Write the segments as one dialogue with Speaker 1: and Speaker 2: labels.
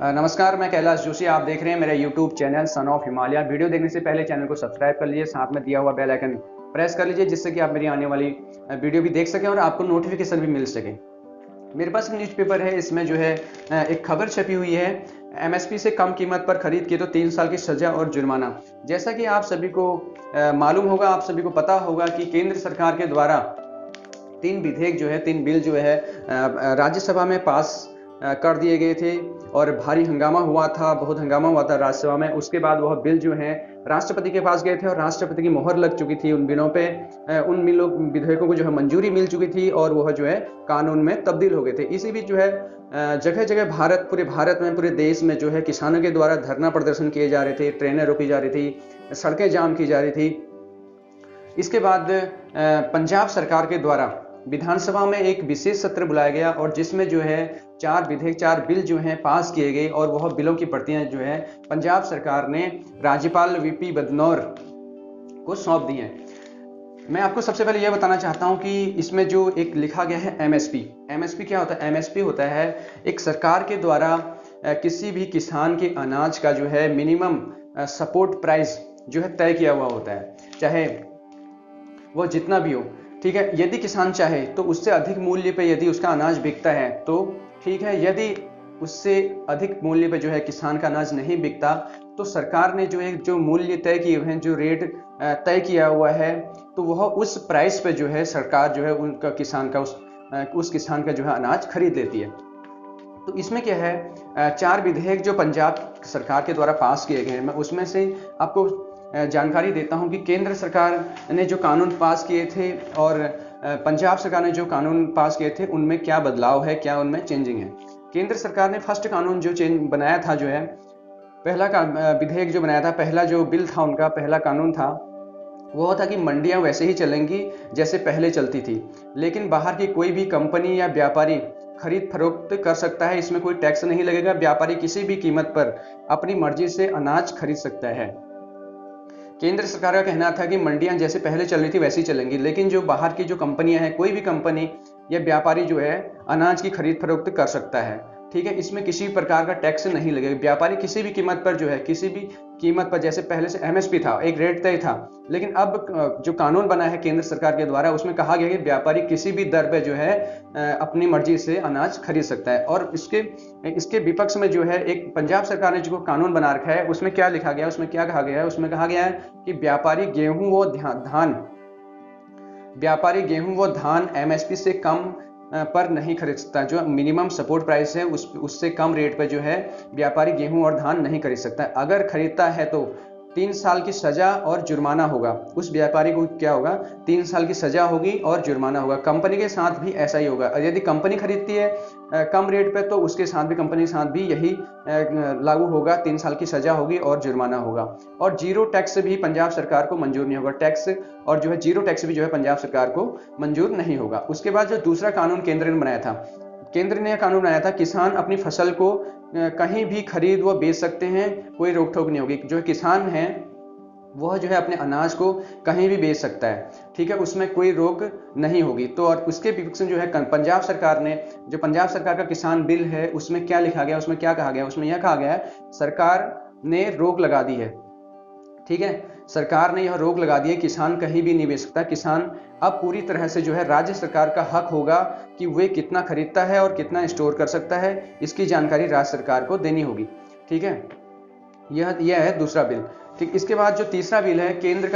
Speaker 1: नमस्कार, मैं कैलाश जोशी। आप देख रहे हैं मेरा YouTube channel son of Himalaya. Video देखने से पहले चैनल को सब्सक्राइब कर लीजिए, साथ में दिया हुआ बेल आइकन प्रेस कर लीजिए, जिससे कि आप मेरी आने वाली वीडियो भी देख सकें और आपको नोटिफिकेशन भी मिल सके। मेरे पास एक न्यूज़पेपर है, इसमें जो है एक खबर छपी हुई है, एमएसपी से कम कीमत पर खरीद की तो 3 साल की सजा और जुर्माना। जैसा कि आप सभी को मालूम होगा, आप सभी को पता होगा कि केंद्र सरकार के द्वारा 3 विधेयक जो है, 3 बिल जो है राज्यसभा में पास कर दिए गए थे और भारी हंगामा हुआ था, बहुत हंगामा हुआ था राज्यसभा में। उसके बाद वह बिल जो है राष्ट्रपति के पास गए थे और राष्ट्रपति की मोहर लग चुकी थी उन बिलों पे। उन बिलों विधेयकों को जो है मंजूरी मिल चुकी थी और वह जो है कानून में तब्दील हो गए थे। इसी बीच जो है जगह जगह पूरे भारत में, पूरे देश में जो है किसानों के द्वारा धरना प्रदर्शन किए जा रहे थे, ट्रेनें रोकी जा रही थी, सड़कें जाम की जा रही थी। इसके बाद पंजाब सरकार के द्वारा विधानसभा में एक विशेष सत्र बुलाया गया और जिसमें जो है 4 विधेयक, 4 बिल जो हैं पास किए गए और वह बिलों की प्रतियां जो है पंजाब सरकार ने राज्यपाल वीपी बदनौर को सौंप दी हैं। मैं आपको सबसे पहले यह बताना चाहता हूं कि इसमें जो एक लिखा गया है एमएसपी क्या होता है? एमएसपी होता है एक सरकार के द्वारा किसी भी किसान के अनाज का जो है मिनिमम सपोर्ट प्राइस जो है तय किया हुआ होता है, चाहे वह जितना भी हो। ठीक है, यदि किसान चाहे तो उससे अधिक मूल्य पे यदि उसका अनाज बिकता है तो ठीक है, यदि उससे अधिक मूल्य पे जो है किसान का अनाज नहीं बिकता तो सरकार ने जो मूल्य तय किए हुए हैं, जो रेट तय किया हुआ है, तो वह उस प्राइस पे जो है सरकार जो है उनका किसान का उस किसान का जो है अनाज खरीद लेती है। तो इसमें क्या है, 4 विधेयक जो पंजाब सरकार के द्वारा पास किए गए हैं, मैं उसमें से आपको जानकारी देता हूं कि केंद्र सरकार ने जो कानून पास किए थे और पंजाब सरकार ने जो कानून पास किए थे उनमें क्या बदलाव है, क्या उनमें चेंजिंग है। केंद्र सरकार ने फर्स्ट कानून जो बनाया था, जो है पहला का विधेयक जो बनाया था, पहला जो बिल था, उनका पहला कानून था वो था कि मंडियां वैसे ही चलेंगी जैसे पहले चलती थी, लेकिन बाहर की कोई भी कंपनी या व्यापारी खरीद फरोख्त कर सकता है, इसमें कोई टैक्स नहीं लगेगा। व्यापारी किसी भी कीमत पर अपनी मर्जी से अनाज खरीद सकता है। केंद्र सरकार का कहना था कि मंडियां जैसे पहले चल रही थी वैसी चलेंगी, लेकिन जो बाहर की जो कंपनियां हैं, कोई भी कंपनी या व्यापारी जो है अनाज की खरीद फरोख्त कर सकता है। ठीक है, इसमें किसी प्रकार का टैक्स नहीं लगेगा। व्यापारी किसी भी कीमत पर जो है, किसी भी कीमत पर, जैसे पहले से एमएसपी था, एक रेट तय था, लेकिन अब जो कानून बना है केंद्र सरकार के द्वारा, उसमें कहा गया कि व्यापारी किसी भी दर पे जो है अपनी मर्जी से अनाज खरीद सकता है। और इसके विपक्ष में जो है एक पंजाब सरकार ने जो कानून बना रखा है, उसमें क्या लिखा गया है, उसमें क्या कहा गया है? उसमें कहा गया है कि व्यापारी गेहूं व धान एमएसपी से कम पर नहीं खरीद सकता। जो मिनिमम सपोर्ट प्राइस है उससे कम रेट पर जो है व्यापारी गेहूं और धान नहीं खरीद सकता। अगर खरीदता है तो 3 साल की सजा और जुर्माना होगा। उस व्यापारी को क्या होगा? 3 साल की सजा होगी और जुर्माना होगा। कंपनी के साथ भी ऐसा ही होगा। यदि कंपनी खरीदती है कम रेट पे तो उसके साथ भी, कंपनी के साथ भी यही लागू होगा, 3 साल की सजा होगी और जुर्माना होगा। और जीरो टैक्स भी पंजाब सरकार को मंजूर नहीं होगा। टैक्स और जो है जीरो टैक्स भी जो है पंजाब सरकार को मंजूर नहीं होगा। उसके बाद जो दूसरा कानून केंद्र ने बनाया था, केंद्र ने कानून बनाया था किसान अपनी फसल को कहीं भी खरीद व बेच सकते हैं, कोई रोक टोक नहीं होगी। जो किसान है वह जो है अपने अनाज को कहीं भी बेच सकता है। ठीक है, उसमें कोई रोक नहीं होगी। तो और उसके विपक्ष में जो है पंजाब सरकार ने, जो पंजाब सरकार का किसान बिल है, उसमें क्या लिखा गया, उसमें क्या कहा गया? उसमें यह कहा गया है सरकार ने रोक लगा दी है। ठीक है, सरकार ने यह रोक लगा दी है, किसान कहीं भी नहीं बेच सकता। किसान अब पूरी तरह से जो है राज्य सरकार का हक होगा कि वे कितना खरीदता है और कितना स्टोर कर सकता है, इसकी जानकारी राज्य सरकार को देनी होगी। ठीक है, यह है दूसरा बिल। ठीक, इसके बाद जो तीसरा बिल है, केंद्र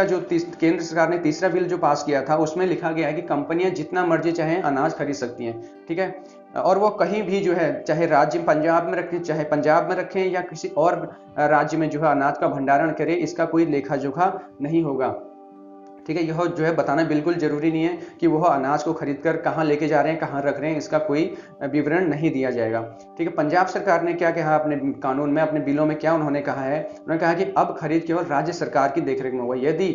Speaker 1: सरकार ने तीसरा बिल जो पास किया था, उसमें लिखा गया है कि कंपनियां जितना मर्जी चाहे अनाज खरीद सकती हैं। ठीक है, और वो कहीं भी जो है, चाहे राज्य पंजाब में रखें, चाहे पंजाब में रखें या किसी और राज्य में जो है अनाज का भंडारण करें, इसका कोई लेखा जोखा नहीं होगा। ठीक है, यह जो है बताना बिल्कुल जरूरी नहीं है कि वह अनाज को खरीदकर कहाँ लेके जा रहे हैं, कहाँ रख रहे हैं, इसका कोई विवरण नहीं दिया जाएगा। ठीक है, पंजाब सरकार ने क्या कहा अपने कानून में, अपने बिलों में क्या उन्होंने कहा है? उन्होंने कहा कि अब खरीद केवल राज्य सरकार की देखरेख में होगा। यदि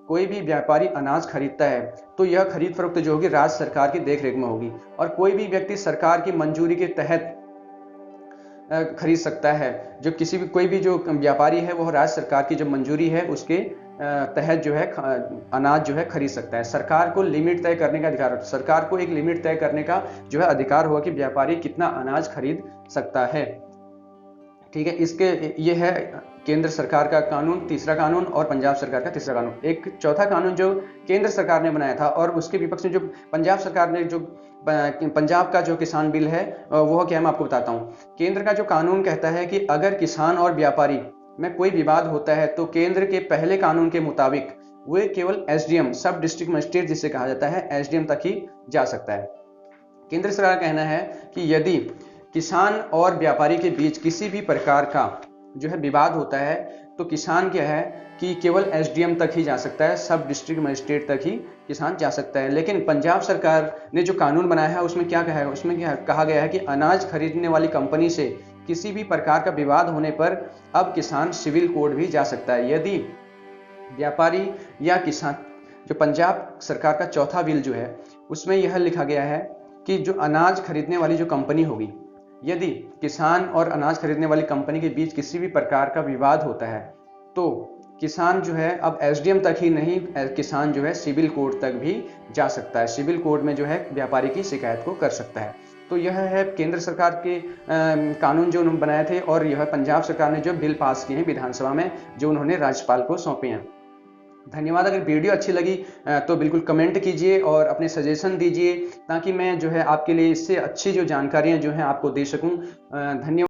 Speaker 1: कोई भी व्यापारी अनाज खरीदता है तो यह खरीद फरोख्त जो होगी राज्य सरकार की देखरेख में होगी और कोई भी व्यक्ति सरकार की मंजूरी के तहत खरीद सकता है। जो कोई भी जो व्यापारी है वह राज्य सरकार की जो मंजूरी है उसके तहत जो है अनाज जो है खरीद सकता है। सरकार को लिमिट तय करने का अधिकार, सरकार को एक लिमिट तय करने का जो है अधिकार होगा कि व्यापारी कितना अनाज खरीद सकता है। ठीक है, इसके ये है केंद्र सरकार का कानून, तीसरा कानून, और पंजाब सरकार का तीसरा कानून। एक चौथा कानून जो केंद्र सरकार ने बनाया था और उसके विपक्ष में जो पंजाब सरकार ने जो पंजाब का जो किसान बिल है वो क्या है मैं आपको बताता हूँ। केंद्र का जो कानून कहता है कि अगर किसान और व्यापारी में कोई विवाद होता है तो केंद्र के पहले कानून के मुताबिक वे केवल एसडीएम, सब डिस्ट्रिक्ट मजिस्ट्रेट जिसे कहा जाता है, एसडीएम तक ही जा सकता है। केंद्र सरकार का कहना है कि यदि किसान और व्यापारी के बीच किसी भी प्रकार का जो है विवाद होता है तो किसान क्या है कि केवल एसडीएम तक ही जा सकता है, सब डिस्ट्रिक्ट मजिस्ट्रेट तक ही किसान जा सकता है। लेकिन पंजाब सरकार ने जो कानून बनाया है उसमें क्या कहा है, उसमें क्या कहा गया है कि अनाज खरीदने वाली कंपनी से किसी भी प्रकार का विवाद होने पर अब किसान सिविल कोर्ट भी जा सकता है। यदि व्यापारी या किसान, जो पंजाब सरकार का चौथा बिल जो है उसमें यह लिखा गया है कि जो अनाज खरीदने वाली जो कंपनी होगी, यदि किसान और अनाज खरीदने वाली कंपनी के बीच किसी भी प्रकार का विवाद होता है तो किसान जो है अब एसडीएम तक ही नहीं, किसान जो है सिविल कोर्ट तक भी जा सकता है, सिविल कोर्ट में जो है व्यापारी की शिकायत को कर सकता है। तो यह है केंद्र सरकार के कानून जो उन्होंने बनाए थे, और यह पंजाब सरकार ने जो बिल पास किए हैं विधानसभा में, जो उन्होंने राज्यपाल को सौंपे हैं। धन्यवाद। अगर वीडियो अच्छी लगी तो बिल्कुल कमेंट कीजिए और अपने सजेशन दीजिए ताकि मैं जो है आपके लिए इससे अच्छी जो जानकारियां जो हैं आपको दे सकूं। धन्यवाद।